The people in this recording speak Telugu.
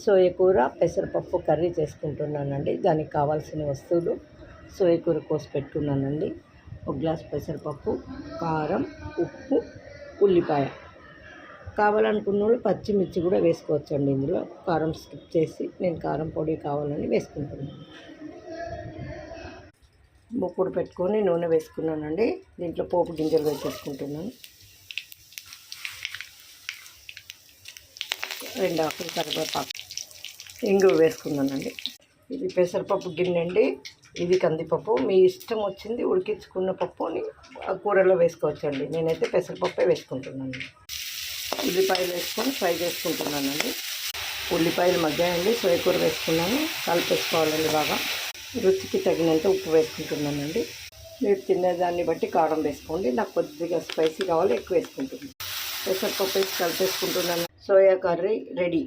సోయా కూర పెసరపప్పు కర్రీ చేసుకుంటున్నానండి. దానికి కావాల్సిన వస్తువులు: సోయా కూర కోసి పెట్టుకున్నానండి, 1 గ్లాస్ పెసరపప్పు, కారం, ఉప్పు, ఉల్లిపాయ. కావాలనుకున్న వాళ్ళు పచ్చిమిర్చి కూడా వేసుకోవచ్చండి. ఇందులో కారం స్కిప్ చేసి నేను కారం పొడి కావాలని వేసుకుంటున్నాను. మూకుడు పెట్టుకొని నూనె వేసుకున్నానండి. దీంట్లో పోపు గింజలు వేసేసుకుంటున్నాను. 2 ఆకులు కరివేపాకు, ఇంగువ వేసుకున్నానండి. ఇది పెసరపప్పు గిన్నె అండి. ఇది కందిపప్పు. మీ ఇష్టం వచ్చింది ఉడికించుకున్న పప్పుని ఆ కూరలో వేసుకోవచ్చండి. నేనైతే పెసరపప్పే వేసుకుంటున్నాను. ఉల్లిపాయలు వేసుకొని ఫ్రై చేసుకుంటున్నానండి. ఉల్లిపాయలు మగ్గాయండి. సోయా కూర వేసుకున్నాను. కలిపేసుకోవాలండి బాగా. రుచికి తగినంత ఉప్పు వేసుకుంటున్నానండి. మీరు తినేదాన్ని బట్టి కారం వేసుకోండి. నాకు కొద్దిగా స్పైసీ కావాలి, ఎక్కువ వేసుకుంటున్నాను. పెసరపప్పు వేసి కలిపేసుకుంటున్నాను. Soya curry ready.